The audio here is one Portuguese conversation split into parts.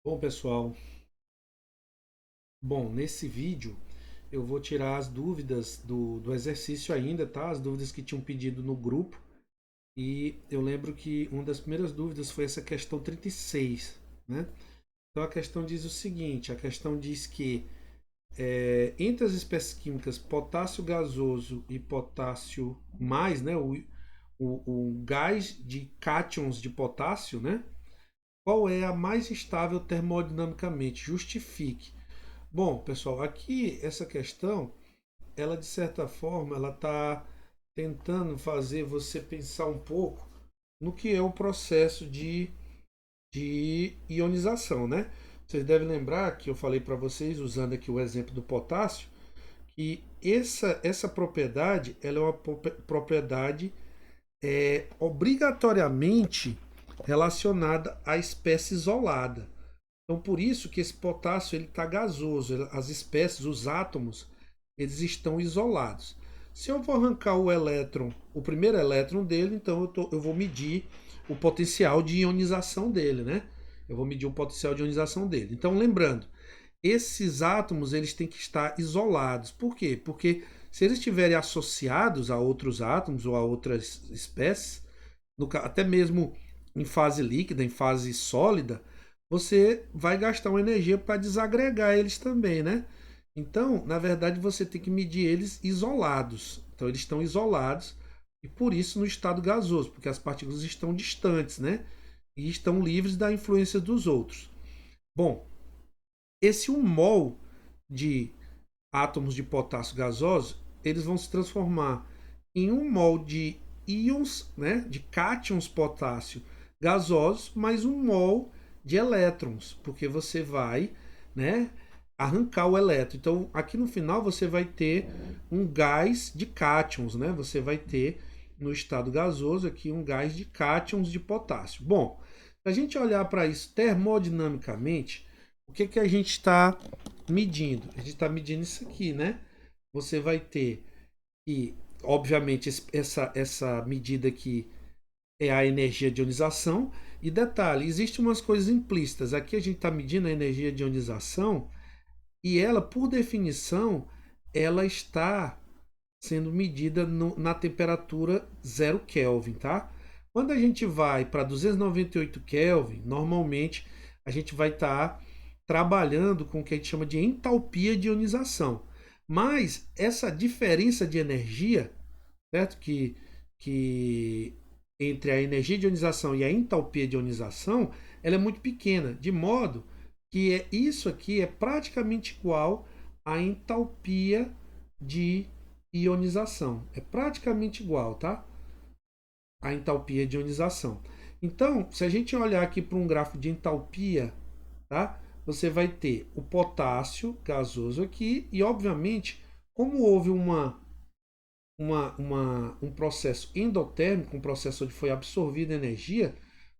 Bom, pessoal, nesse vídeo eu vou tirar as dúvidas do exercício ainda, tá? As dúvidas que tinham pedido no grupo. E eu lembro que uma das primeiras dúvidas foi essa questão 36, né? Então a questão diz o seguinte, a questão diz que entre as espécies químicas potássio gasoso e potássio mais, né? O gás de cátions de potássio, né? Qual é a mais estável termodinamicamente? Justifique. Bom, pessoal, aqui essa questão, ela de certa forma, ela está tentando fazer você pensar um pouco no que é o processo de ionização, né? Vocês devem lembrar que eu falei para vocês, usando aqui o exemplo do potássio, que essa propriedade, ela é uma propriedade obrigatoriamente relacionada à espécie isolada. Então, por isso que esse potássio ele está gasoso. As espécies, os átomos, eles estão isolados. Se eu vou arrancar o elétron, o primeiro elétron dele, então eu vou medir o potencial de ionização dele, né? Eu vou medir o potencial de ionização dele. Então, lembrando, esses átomos eles têm que estar isolados. Por quê? Porque se eles estiverem associados a outros átomos ou a outras espécies, até mesmo em fase líquida, em fase sólida, você vai gastar uma energia para desagregar eles também, né? Então, na verdade, você tem que medir eles isolados. Então, eles estão isolados e por isso no estado gasoso, porque as partículas estão distantes, né? E estão livres da influência dos outros. Bom, esse 1 mol de átomos de potássio gasoso, eles vão se transformar em 1 mol de íons, né, de cátions potássio gasosos, mais 1 mol de elétrons, porque você vai, né, arrancar o elétron. Então, aqui no final você vai ter um gás de cátions, né? Você vai ter no estado gasoso aqui um gás de cátions de potássio. Bom, se a gente olhar para isso termodinamicamente, o que a gente está medindo? A gente está medindo isso aqui, né? Você vai ter que, obviamente, essa medida aqui é a energia de ionização. E detalhe, existem umas coisas implícitas. Aqui a gente está medindo a energia de ionização e ela, por definição, ela está sendo medida na temperatura 0 Kelvin, tá? Quando a gente vai para 298 Kelvin, normalmente a gente vai estar trabalhando com o que a gente chama de entalpia de ionização. Mas essa diferença de energia, certo? Que entre a energia de ionização e a entalpia de ionização, ela é muito pequena, de modo que isso aqui é praticamente igual à entalpia de ionização. É praticamente igual, tá? A entalpia de ionização. Então, se a gente olhar aqui para um gráfico de entalpia, tá? Você vai ter o potássio gasoso aqui e, obviamente, como houve um processo endotérmico, um processo onde foi absorvida energia,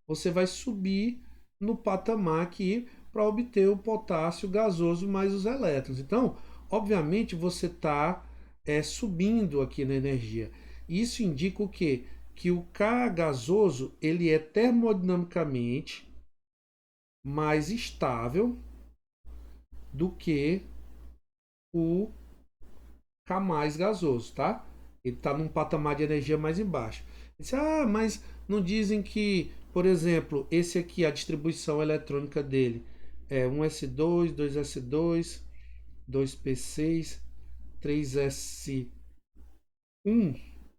você vai subir no patamar aqui para obter o potássio gasoso mais os elétrons. Então, obviamente, você está subindo aqui na energia. Isso indica o quê? Que o K gasoso ele é termodinamicamente mais estável do que o K mais gasoso, tá? Ele está num patamar de energia mais embaixo. Disse, mas não dizem que, por exemplo, esse aqui, a distribuição eletrônica dele é 1s2, 2s2, 2p6, 3s1,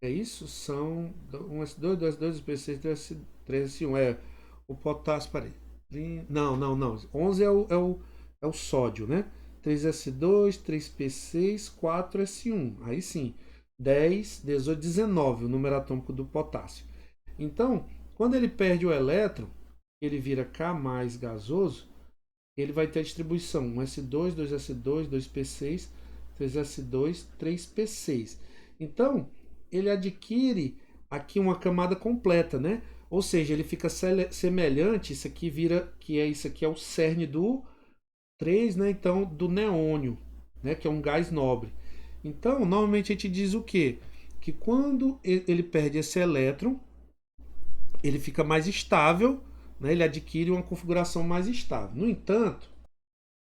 é isso? São 1s2, 2s2, 2p6, 3s1. O potássio, peraí. Não. 11 é o sódio, né? 3s2, 3p6, 4s1. Aí sim. 10, 18, 19, o número atômico do potássio. Então, quando ele perde o elétron, ele vira K mais gasoso, ele vai ter a distribuição 1s2, 2s2, 2p6, 3s2, 3p6. Então, ele adquire aqui uma camada completa, né? Ou seja, ele fica semelhante, isso aqui vira, isso aqui é o cerne do 3, né? Então, do neônio, né? Que é um gás nobre. Então, normalmente a gente diz o quê? Que quando ele perde esse elétron, ele fica mais estável, né, ele adquire uma configuração mais estável. No entanto,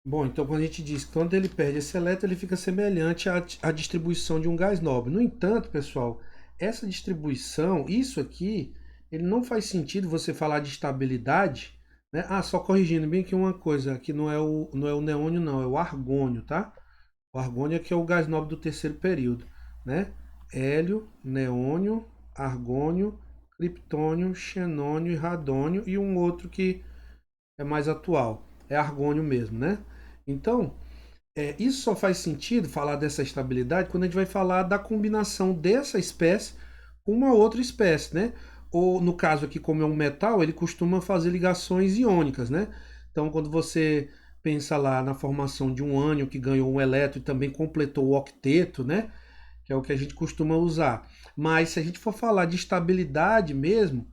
bom, então quando a gente diz que quando ele perde esse elétron, ele fica semelhante à distribuição de um gás nobre. No entanto, pessoal, essa distribuição, isso aqui, ele não faz sentido você falar de estabilidade, né? Ah, só corrigindo bem aqui uma coisa, aqui não é o neônio não, é o argônio, tá? O argônio é que é o gás nobre do terceiro período, né? Hélio, neônio, argônio, criptônio, xenônio e radônio e um outro que é mais atual, é argônio mesmo, né? Então, isso só faz sentido falar dessa estabilidade quando a gente vai falar da combinação dessa espécie com uma outra espécie, né? Ou no caso aqui, como é um metal, ele costuma fazer ligações iônicas, né? Então, quando você pensa lá na formação de um ânion que ganhou um elétron e também completou o octeto, né? Que é o que a gente costuma usar. Mas se a gente for falar de estabilidade mesmo,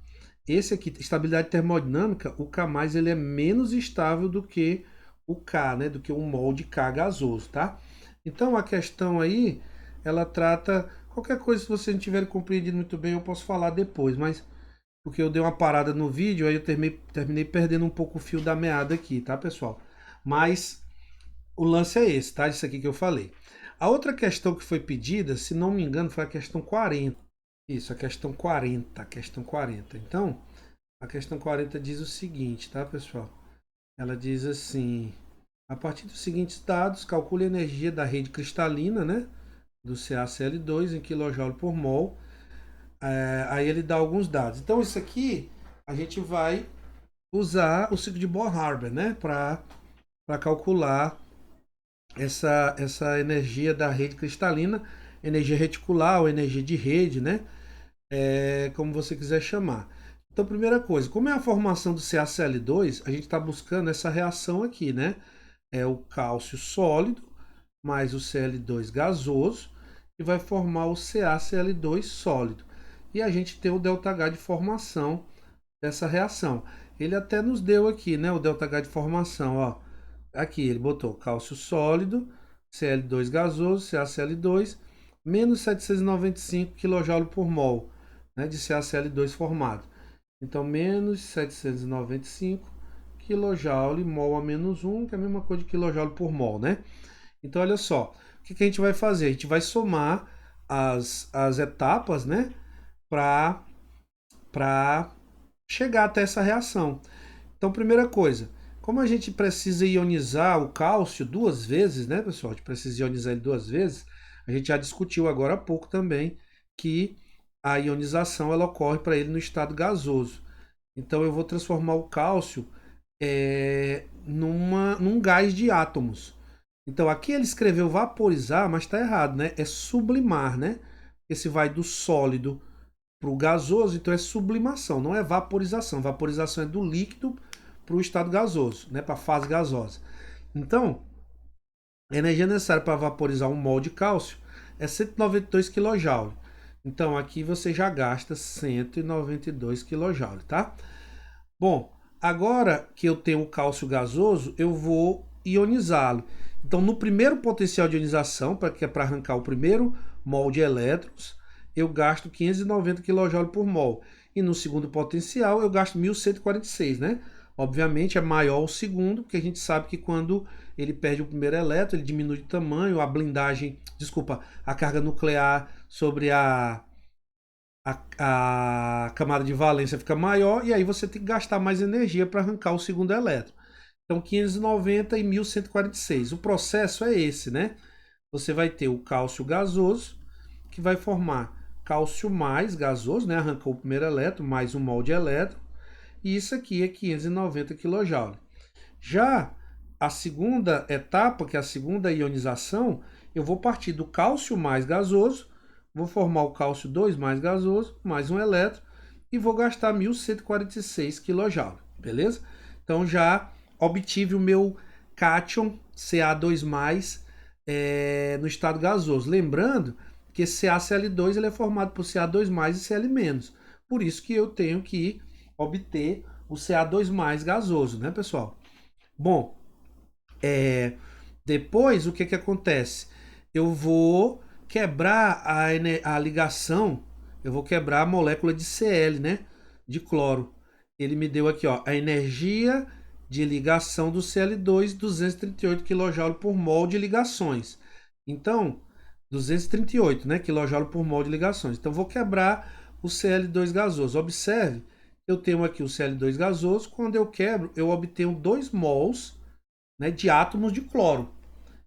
esse aqui, estabilidade termodinâmica, o K+, ele é menos estável do que o K, né? Do que um mol de K gasoso, tá? Então a questão aí, ela trata qualquer coisa, se você não tiver compreendido muito bem, eu posso falar depois, mas porque eu dei uma parada no vídeo, aí eu terminei perdendo um pouco o fio da meada aqui, tá, pessoal? Mas o lance é esse, tá? Isso aqui que eu falei. A outra questão que foi pedida, se não me engano, foi a questão 40. Isso, a questão 40, a questão 40. Então, a questão 40 diz o seguinte, tá, pessoal? Ela diz assim: a partir dos seguintes dados, calcule a energia da rede cristalina, né, do CaCl2 em kJ por mol. Aí ele dá alguns dados. Então, isso aqui a gente vai usar o ciclo de Bohr-Haber, né, para calcular essa energia da rede cristalina, energia reticular ou energia de rede, né? Como você quiser chamar. Então, primeira coisa, como é a formação do CaCl2, a gente está buscando essa reação aqui, né? É o cálcio sólido mais o Cl2 gasoso, que vai formar o CaCl2 sólido. E a gente tem o ΔH de formação dessa reação. Ele até nos deu aqui, né? O ΔH de formação, ó. Aqui ele botou cálcio sólido, Cl2 gasoso, CaCl2, menos 795 kJ por mol, né, de CaCl2 formado. Então, menos 795 kJ mol a menos 1, que é a mesma coisa de kJ por mol, né? Então, olha só, o que a gente vai fazer? A gente vai somar as etapas, né, para chegar até essa reação. Então, primeira coisa, como a gente precisa ionizar o cálcio duas vezes, né, pessoal? A gente precisa ionizar ele duas vezes. A gente já discutiu agora há pouco também que a ionização ela ocorre para ele no estado gasoso. Então, eu vou transformar o cálcio num gás de átomos. Então, aqui ele escreveu vaporizar, mas está errado, né? É sublimar, né? Esse vai do sólido para o gasoso, então é sublimação, não é vaporização. Vaporização é do líquido para o estado gasoso, né, para a fase gasosa. Então, a energia necessária para vaporizar um mol de cálcio é 192 kJ. Então, aqui você já gasta 192 kJ, tá? Bom, agora que eu tenho o cálcio gasoso, eu vou ionizá-lo. Então, no primeiro potencial de ionização, que é para arrancar o primeiro mol de elétrons, eu gasto 590 kJ por mol. E no segundo potencial, eu gasto 1146, né? Obviamente é maior o segundo, porque a gente sabe que quando ele perde o primeiro elétron, ele diminui de tamanho, a blindagem, desculpa, a carga nuclear sobre a camada de valência fica maior e aí você tem que gastar mais energia para arrancar o segundo elétron. Então 590 e 1146. O processo é esse, né? Você vai ter o cálcio gasoso, que vai formar cálcio mais gasoso, né? Arrancou o primeiro elétron, mais um mol de elétron. E isso aqui é 590 kJ. Já a segunda etapa, que é a segunda ionização, eu vou partir do cálcio mais gasoso, vou formar o cálcio 2 mais gasoso, mais um elétron, e vou gastar 1146 kJ, beleza? Então já obtive o meu cátion Ca2+, no estado gasoso. Lembrando que esse CaCl2 ele é formado por Ca2+ e Cl-. Por isso que eu tenho que obter o Ca2+ gasoso, né, pessoal? Bom, depois o que acontece? Eu vou quebrar a ligação, eu vou quebrar a molécula de Cl, né, de cloro. ele me deu aqui, ó, a energia de ligação do Cl2, 238 kJ por mol de ligações. Então, 238, né, kJ por mol de ligações. Então, vou quebrar o Cl2 gasoso. Observe, eu tenho aqui o Cl2 gasoso. Quando eu quebro, eu obtenho 2 mols, né, de átomos de cloro.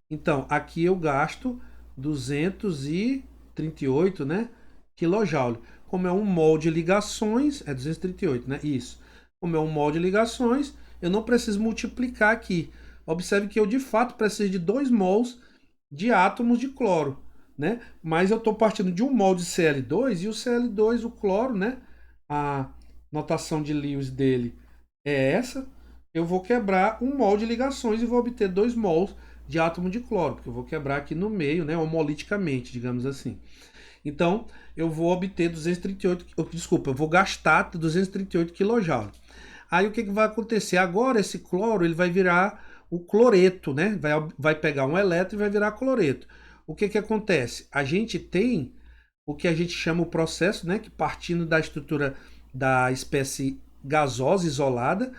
Então, aqui eu gasto 238, né, kJ. Como é um mol de ligações, é 238, né? Isso. Como é um mol de ligações, eu não preciso multiplicar aqui. Observe que eu, de fato, preciso de 2 mols de átomos de cloro, né? Mas eu estou partindo de um mol de Cl2, e o Cl2, o cloro, né? A notação de Lewis dele é essa. Eu vou quebrar um mol de ligações e vou obter 2 mols de átomo de cloro, porque eu vou quebrar aqui no meio, né? Homoliticamente, digamos assim. Então, eu vou obter 238, desculpa, eu vou gastar 238 kJ. Aí o que vai acontecer? Agora esse cloro ele vai virar o cloreto, né? Vai pegar um elétron e vai virar cloreto. O que acontece? A gente tem o que a gente chama o processo, né? Que partindo da estrutura da espécie gasosa isolada,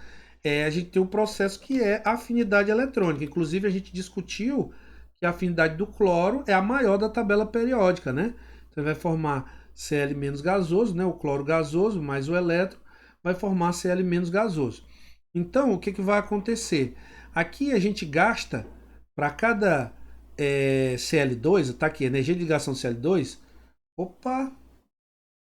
a gente tem um processo que é a afinidade eletrônica. Inclusive a gente discutiu que a afinidade do cloro é a maior da tabela periódica, né? Então vai formar Cl menos gasoso, né? O cloro gasoso mais o elétron vai formar Cl menos gasoso. Então, o que vai acontecer? Aqui a gente gasta, para cada Cl2, tá aqui, energia de ligação do Cl2, opa,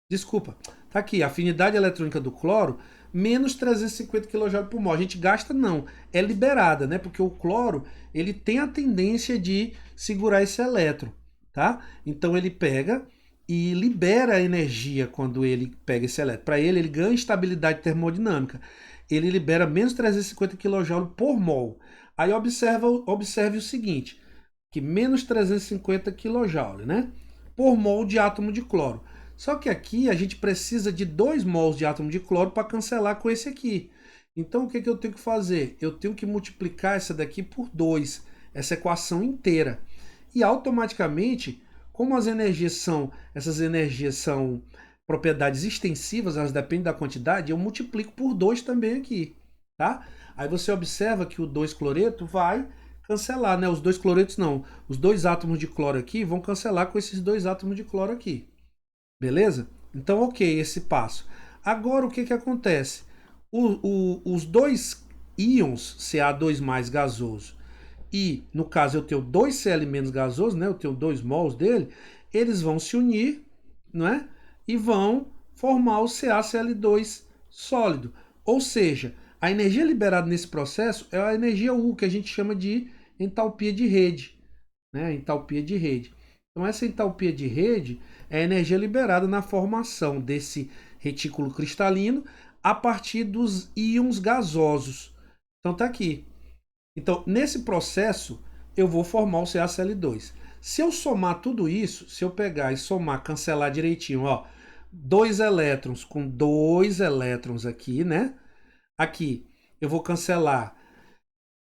desculpa, tá aqui, a afinidade eletrônica do cloro, menos 350 kJ por mol. A gente gasta não, é liberada, né? Porque o cloro, ele tem a tendência de segurar esse elétron, tá? Então ele pega e libera a energia quando ele pega esse elétron. Para ele ganha estabilidade termodinâmica. Ele libera menos 350 kJ por mol. Aí observe o seguinte, que menos 350 kJ, né? Por mol de átomo de cloro. Só que aqui a gente precisa de 2 mols de átomo de cloro para cancelar com esse aqui. Então o que eu tenho que fazer? Eu tenho que multiplicar essa daqui por 2, essa equação inteira. E automaticamente, como essas energias são propriedades extensivas, elas dependem da quantidade, eu multiplico por 2 também aqui, tá? Aí você observa que o 2-cloreto vai cancelar, né? Os 2 cloretos não, os 2 átomos de cloro aqui vão cancelar com esses 2 átomos de cloro aqui. Beleza? Então, ok, esse passo. Agora, o que acontece? Os 2 íons Ca2+ gasoso e, no caso, eu tenho 2 Cl- gasoso, né? Eu tenho 2 mols dele, eles vão se unir, não é? E vão formar o CaCl2 sólido. Ou seja, a energia liberada nesse processo é a energia U, que a gente chama de entalpia de rede, né? Entalpia de rede. Então, essa entalpia de rede é a energia liberada na formação desse retículo cristalino a partir dos íons gasosos. Então, tá aqui. Então, nesse processo, eu vou formar o CaCl2. Se eu somar tudo isso, se eu pegar e somar, cancelar direitinho, ó, 2 elétrons com 2 elétrons aqui, né? Aqui, eu vou cancelar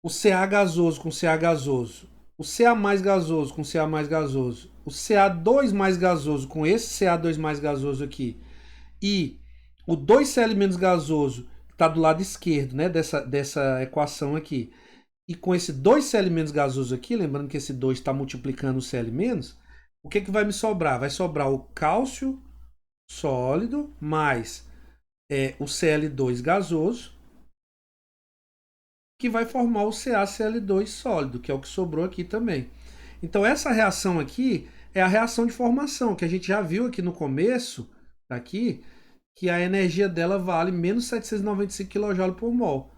o Ca gasoso com Ca gasoso, o Ca mais gasoso com Ca mais gasoso, o Ca2 mais gasoso com esse Ca2 mais gasoso aqui, e o 2Cl menos gasoso, que está do lado esquerdo, né, dessa equação aqui, e com esse 2Cl menos gasoso aqui, lembrando que esse 2 está multiplicando o Cl menos, o que vai me sobrar? Vai sobrar o cálcio sólido mais o Cl2 gasoso, que vai formar o CaCl2 sólido, que é o que sobrou aqui também. Então essa reação aqui é a reação de formação, que a gente já viu aqui no começo, aqui, que a energia dela vale menos 795 kJ por mol.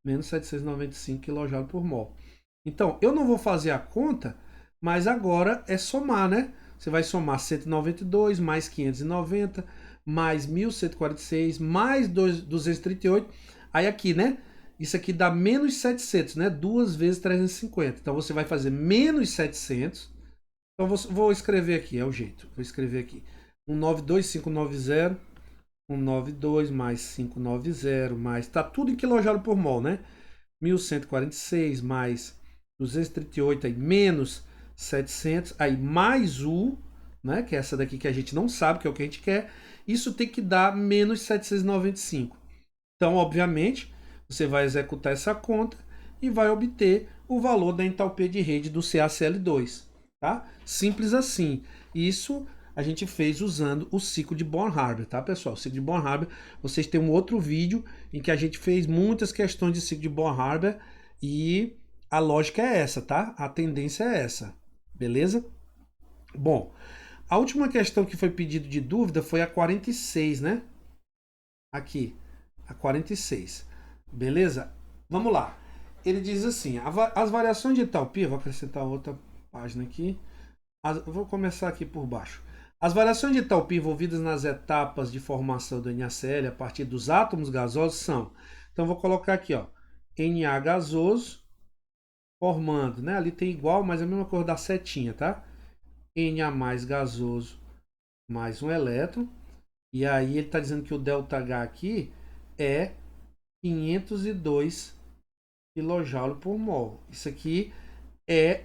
Menos 795 kJ por mol. Então, eu não vou fazer a conta, mas agora é somar, né? Você vai somar 192 mais 590 mais 1146 mais 238. Aí aqui, né? Isso aqui dá menos 700, né? 2 vezes 350. Então você vai fazer menos 700. Então vou escrever aqui, é o jeito. Vou escrever aqui. 192,590. 192 mais 590 mais... Tá tudo em kJ por mol, né? 1146 mais 238 aí, menos 700, aí mais U, né? Que é essa daqui que a gente não sabe, que é o que a gente quer. Isso tem que dar menos 795. Então, obviamente, você vai executar essa conta e vai obter o valor da entalpia de rede do CaCl2, tá? Simples assim. Isso a gente fez usando o ciclo de Born-Haber, tá, pessoal? O ciclo de Born-Haber, vocês têm um outro vídeo em que a gente fez muitas questões de ciclo de Born-Haber e a lógica é essa, tá? A tendência é essa, beleza? Bom, a última questão que foi pedido de dúvida foi a 46, né? Aqui, a 46. Beleza? Vamos lá. Ele diz assim, as variações de entalpia, vou acrescentar outra página aqui. Vou começar aqui por baixo. As variações de entalpia envolvidas nas etapas de formação do NaCl a partir dos átomos gasosos são... Então, vou colocar aqui, ó, Na gasoso formando, né? Ali tem igual, mas é a mesma cor da setinha, tá? Na mais gasoso mais um elétron. E aí ele está dizendo que o ΔH aqui é 502 kJ por mol. Isso aqui é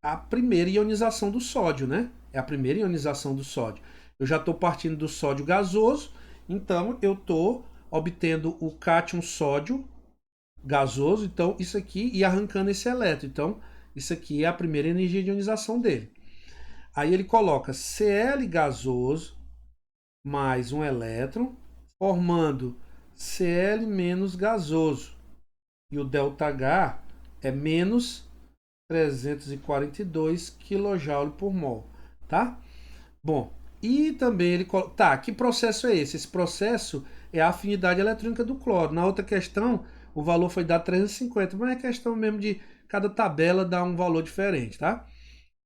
a primeira ionização do sódio, né? É a primeira ionização do sódio. Eu já estou partindo do sódio gasoso, então eu estou obtendo o cátion sódio gasoso, então isso aqui, e arrancando esse elétron. Então, isso aqui é a primeira energia de ionização dele. Aí ele coloca Cl gasoso mais um elétron, formando Cl menos gasoso. E o ΔH é menos 342 kJ por mol, tá? Bom, e também ele... Tá, que processo é esse? Esse processo é a afinidade eletrônica do cloro. Na outra questão, o valor foi dado 350, mas é questão mesmo de cada tabela dar um valor diferente, tá?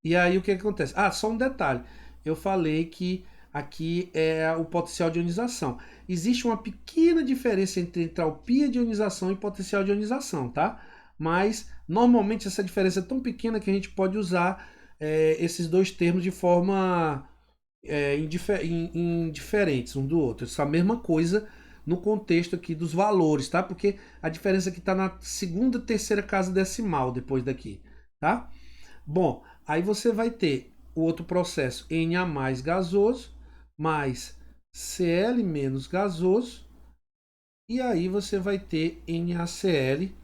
E aí o que acontece? Ah, só um detalhe. Eu falei que aqui é o potencial de ionização. Existe uma pequena diferença entre entalpia de ionização e potencial de ionização, tá? Mas normalmente essa diferença é tão pequena que a gente pode usar esses dois termos de forma indiferentes um do outro. Essa mesma coisa no contexto aqui dos valores, tá? Porque a diferença aqui está na segunda, terceira casa decimal depois daqui, tá? Bom, aí você vai ter o outro processo Na mais gasoso mais Cl menos gasoso, e aí você vai ter NaCl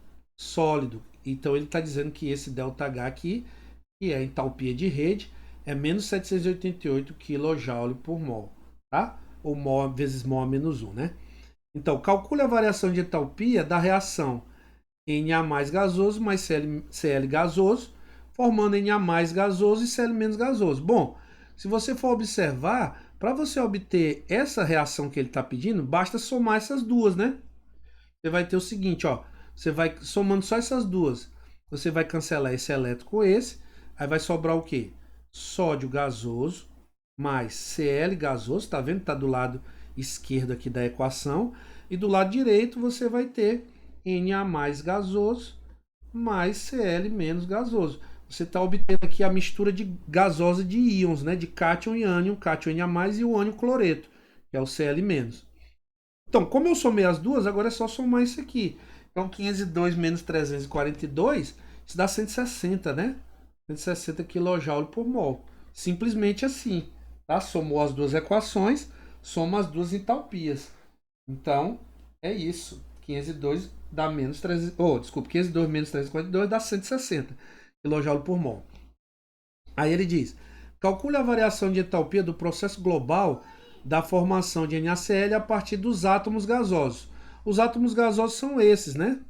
sólido. Então ele está dizendo que esse ΔH aqui, que é a entalpia de rede, é menos 788 kJ por mol, tá? Ou mol vezes mol menos 1, né? Então, calcule a variação de entalpia da reação Na mais gasoso mais Cl gasoso, formando Na mais gasoso e Cl menos gasoso. Bom, se você for observar, para você obter essa reação que ele está pedindo, basta somar essas duas, né? Você vai ter o seguinte, ó, você vai somando só essas duas, você vai cancelar esse elétron com esse, aí vai sobrar o quê? Sódio gasoso mais Cl gasoso, tá vendo? Tá do lado esquerdo aqui da equação, e do lado direito você vai ter Na mais gasoso mais Cl menos gasoso. Você está obtendo aqui a mistura de gasosa de íons, né? De cátion e ânion, cátion Na+, e o ânion cloreto, que é o Cl-. Então, como eu somei as duas, agora é só somar isso aqui. Então, 502 menos 342, isso dá 160, né? 160 kJ por mol. Simplesmente assim, tá? Somou as duas equações, soma as duas entalpias. Então, é isso. 502 dá menos 300, desculpa, 502 menos 342 dá 160 kJ por mol. Aí ele diz, calcule a variação de entalpia do processo global da formação de NaCl a partir dos átomos gasosos. Os átomos gasosos são esses, né?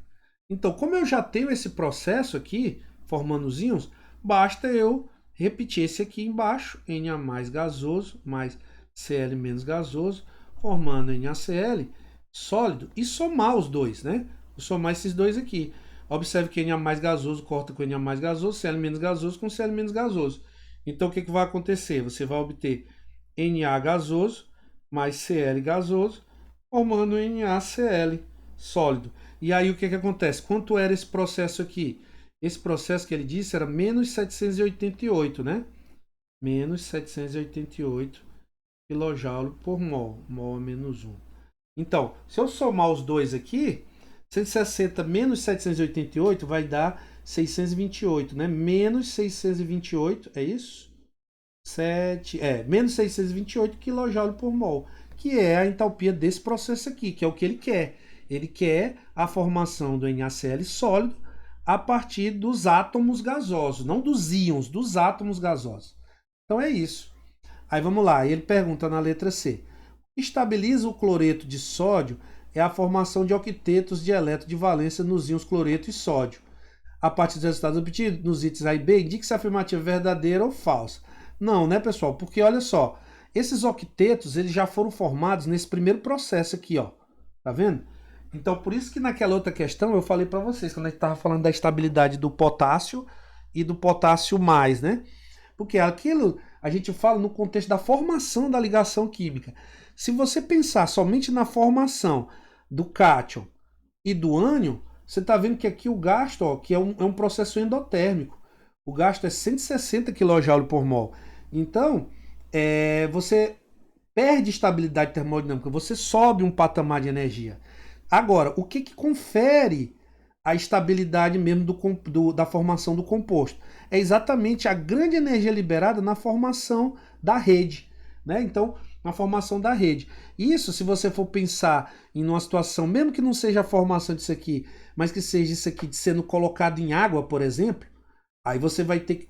Então, como eu já tenho esse processo aqui, formando os íons, basta eu repetir esse aqui embaixo, Na mais gasoso mais Cl menos gasoso, formando NaCl sólido, e somar os dois, né? Vou somar esses dois aqui. Observe que Na mais gasoso corta com Na mais gasoso, Cl menos gasoso com Cl menos gasoso. Então, o que vai acontecer? Você vai obter Na gasoso mais Cl gasoso, formando NaCl sólido. E aí, o que acontece? Quanto era esse processo aqui? Esse processo que ele disse era menos 788, né? Menos 788 kJ por mol. Mol é menos 1. Então, se eu somar os dois aqui, 160 menos 788 vai dar 628, né? Menos 628, é isso? Menos 628 kJ por mol, que é a entalpia desse processo aqui, que é o que ele quer. Ele quer a formação do NaCl sólido a partir dos átomos gasosos, não dos íons, dos átomos gasosos. Então é isso. Aí vamos lá, ele pergunta na letra C. Estabiliza o cloreto de sódio é a formação de octetos de elétron de valência nos íons cloreto e sódio. A partir dos resultados obtidos nos itens A e B, indique se a afirmativa é verdadeira ou falsa. Não, né, pessoal? Porque olha só, esses octetos eles já foram formados nesse primeiro processo aqui, ó. Tá vendo? Então, por isso que naquela outra questão eu falei para vocês, quando a gente estava falando da estabilidade do potássio e do potássio mais, né? Porque aquilo a gente fala no contexto da formação da ligação química. Se você pensar somente na formação do cátion e do ânion, você está vendo que aqui o gasto, ó, que é um processo endotérmico. O gasto é 160 kJ por mol. Então, você perde estabilidade termodinâmica, você sobe um patamar de energia. Agora, o que confere a estabilidade mesmo da formação do composto? É exatamente a grande energia liberada na formação da rede, né? Então, na formação da rede. Isso, se você for pensar em uma situação, mesmo que não seja a formação disso aqui, mas que seja isso aqui sendo colocado em água, por exemplo, aí você vai ter que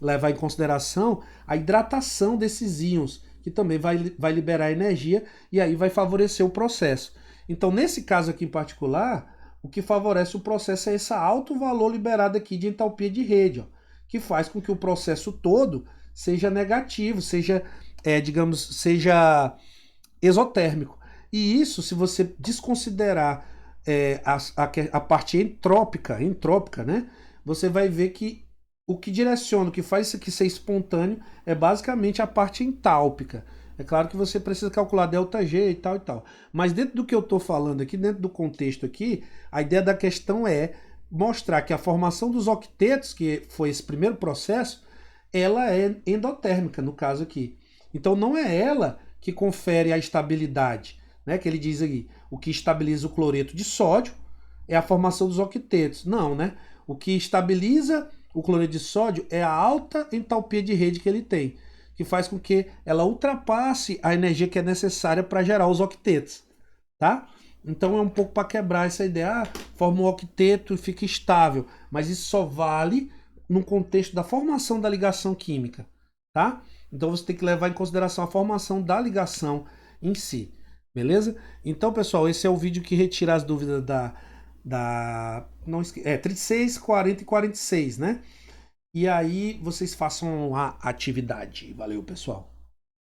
levar em consideração a hidratação desses íons, que também vai liberar energia e aí vai favorecer o processo. Então, nesse caso aqui em particular, o que favorece o processo é esse alto valor liberado aqui de entalpia de rede, ó, que faz com que o processo todo seja negativo, seja exotérmico. E isso, se você desconsiderar a parte entrópica, né, você vai ver que o que direciona, o que faz isso aqui ser espontâneo é basicamente a parte entálpica. É claro que você precisa calcular ΔG e tal e tal. Mas dentro do que eu estou falando aqui, dentro do contexto aqui, a ideia da questão é mostrar que a formação dos octetos, que foi esse primeiro processo, ela é endotérmica, no caso aqui. Então não é ela que confere a estabilidade, né? Que ele diz aqui, o que estabiliza o cloreto de sódio é a formação dos octetos. Não, né? O que estabiliza o cloreto de sódio é a alta entalpia de rede que ele tem, que faz com que ela ultrapasse a energia que é necessária para gerar os octetos, tá? Então é um pouco para quebrar essa ideia, forma um octeto e fica estável, mas isso só vale no contexto da formação da ligação química, tá? Então você tem que levar em consideração a formação da ligação em si, beleza? Então, pessoal, esse é o vídeo que retira as dúvidas não, 36, 40 e 46, né? E aí vocês façam a atividade. Valeu, pessoal.